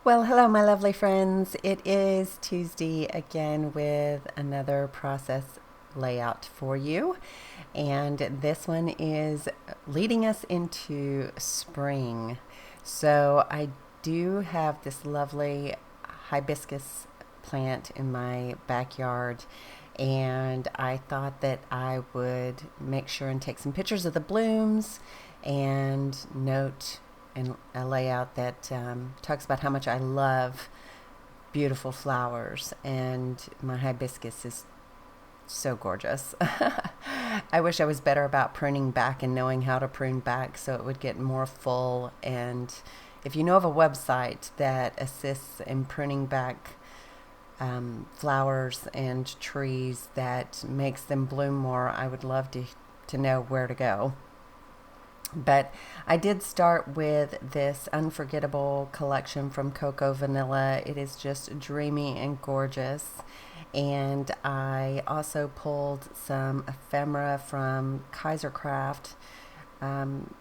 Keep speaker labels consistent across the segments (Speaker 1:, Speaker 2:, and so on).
Speaker 1: Well, hello, my lovely friends. It is Tuesday again with another process layout for you. And this one is leading us into spring. So, I do have this lovely hibiscus plant in my backyard. And I thought that I would make sure and take some pictures of the blooms and note and a layout that talks about how much I love beautiful flowers, and my hibiscus is so gorgeous. I wish I was better about pruning back and knowing how to prune back so it would get more full. And if you know of a website that assists in pruning back flowers and trees that makes them bloom more, I would love to know where to go. But I did start with this unforgettable collection from Cocoa Vanilla. It is just dreamy and gorgeous. And I also pulled some ephemera from Kaisercraft, um,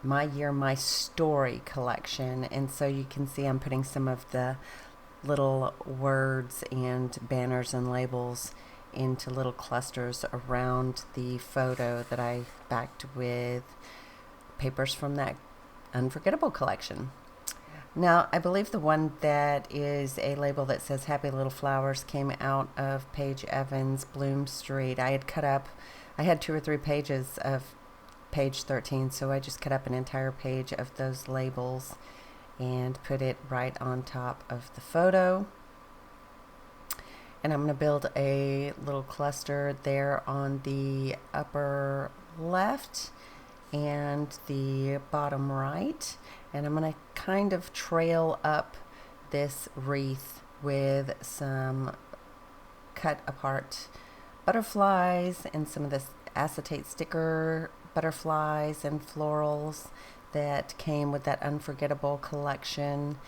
Speaker 1: My Year, My Story collection. And so you can see I'm putting some of the little words and banners and labels into little clusters around the photo that I backed with papers from that unforgettable collection. Now, I believe the one that is a label that says Happy Little Flowers came out of Paige Evans' Bloom Street. I had 2 or 3 pages of page 13, so I just cut up an entire page of those labels and put it right on top of the photo. And I'm going to build a little cluster there on the upper left and the bottom right, and I'm going to kind of trail up this wreath with some cut apart butterflies and some of this acetate sticker butterflies and florals that came with that unforgettable collection.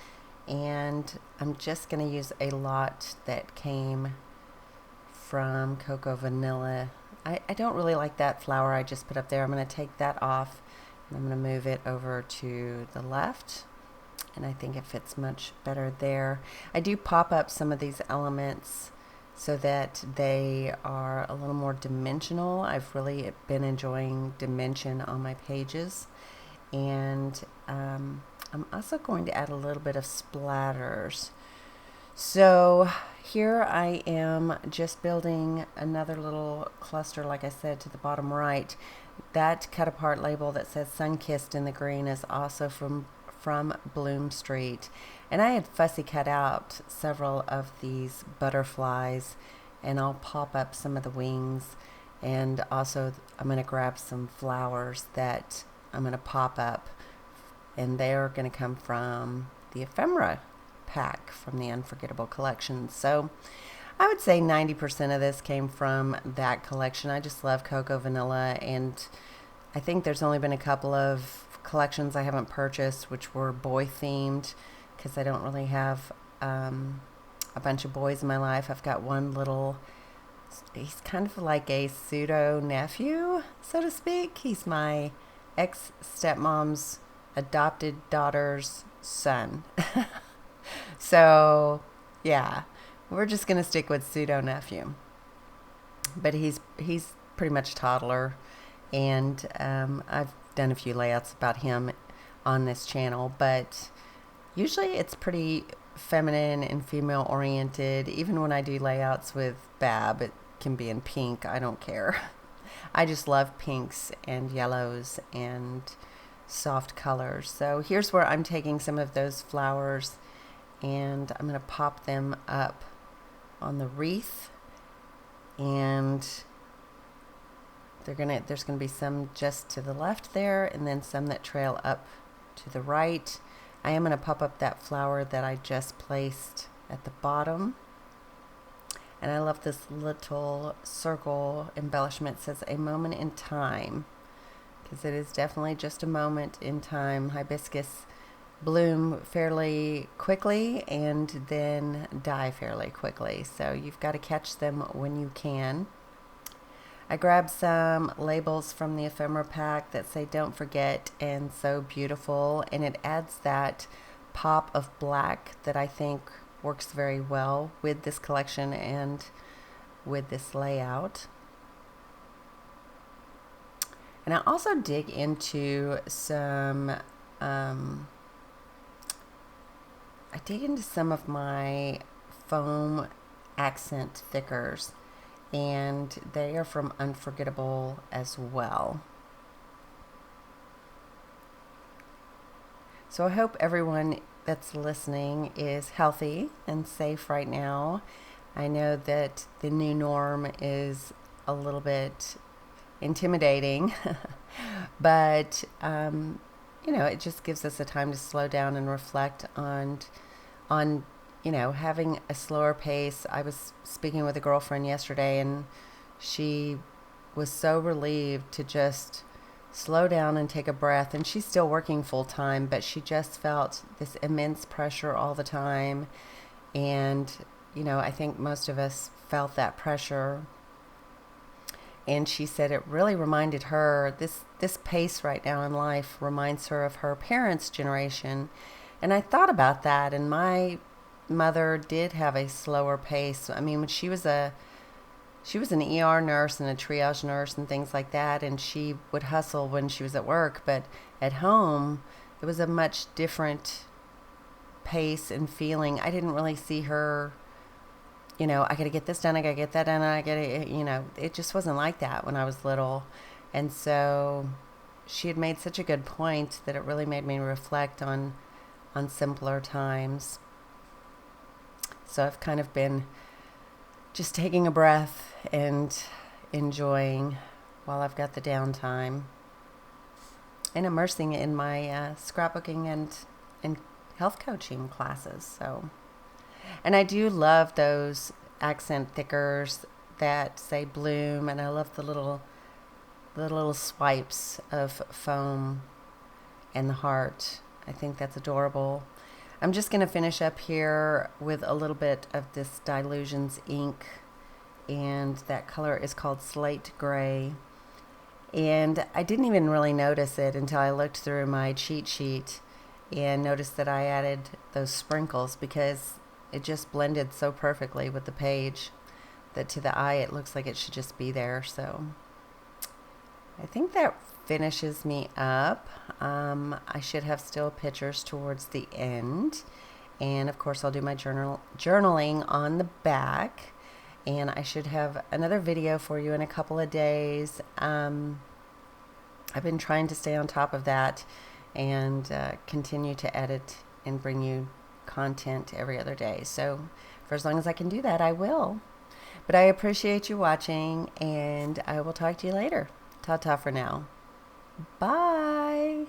Speaker 1: And I'm just going to use a lot that came from Cocoa Vanilla. I don't really like that flower I just put up there. I'm going to take that off and I'm going to move it over to the left, and I think it fits much better there. I do pop up some of these elements so that they are a little more dimensional. I've really been enjoying dimension on my pages. And I'm also going to add a little bit of splatters. So here I am just building another little cluster, like I said, to the bottom right. That cut apart label that says Sunkissed in the green is also from Bloom Street. And I had fussy cut out several of these butterflies, and I'll pop up some of the wings. And also I'm going to grab some flowers that I'm going to pop up, and they're going to come from the ephemera pack from the Unforgettable collection. So I would say 90% of this came from that collection. I just love Cocoa Vanilla, and I think there's only been a couple of collections I haven't purchased which were boy themed, because I don't really have a bunch of boys in my life. I've got one little, he's kind of like a pseudo nephew, so to speak. He's my ex stepmom's adopted daughter's son. So, yeah, we're just going to stick with pseudo nephew. But he's pretty much toddler, and I've done a few layouts about him on this channel, but usually it's pretty feminine and female oriented. Even when I do layouts with Bab, it can be in pink. I don't care. I just love pinks and yellows and soft colors. So here's where I'm taking some of those flowers and I'm going to pop them up on the wreath, and there's going to be some just to the left there, and then some that trail up to the right. I am going to pop up that flower that I just placed at the bottom. And I love this little circle embellishment. It says a moment in time, because it is definitely just a moment in time. Hibiscus bloom fairly quickly and then die fairly quickly, so you've got to catch them when you can. I grabbed some labels from the ephemera pack that say "Don't Forget" and "So Beautiful," and it adds that pop of black that I think works very well with this collection and with this layout. And I also dig into some of my foam accent thickers, and they are from Unforgettable as well. So I hope everyone that's listening is healthy and safe right now. I know that the new norm is a little bit intimidating, but it just gives us a time to slow down and reflect on having a slower pace. I was speaking with a girlfriend yesterday, and she was so relieved to just slow down and take a breath. And she's still working full time, but she just felt this immense pressure all the time. And, I think most of us felt that pressure. And she said it really reminded her, this pace right now in life reminds her of her parents' generation. And I thought about that, and my mother did have a slower pace. I mean, when she was an ER nurse and a triage nurse and things like that, and she would hustle when she was at work, but at home it was a much different pace and feeling. I didn't really see her, I got to get this done, I got to get that done, I got to, it just wasn't like that when I was little. And so she had made such a good point that it really made me reflect on simpler times. So I've kind of been just taking a breath and enjoying while I've got the downtime, and immersing in my scrapbooking and health coaching classes. So, and I do love those accent thickers that say bloom, and I love the little swipes of foam and the heart. I think that's adorable. I'm just going to finish up here with a little bit of this Dylusions ink, and that color is called Slate Gray. And I didn't even really notice it until I looked through my cheat sheet and noticed that I added those sprinkles, because it just blended so perfectly with the page that to the eye it looks like it should just be there. So I think that finishes me up. I should have still pictures towards the end, and of course I'll do my journaling on the back, and I should have another video for you in a couple of days. I've been trying to stay on top of that and continue to edit and bring you content every other day. So for as long as I can do that, I will. But I appreciate you watching, and I will talk to you later. Ta-ta for now. Bye.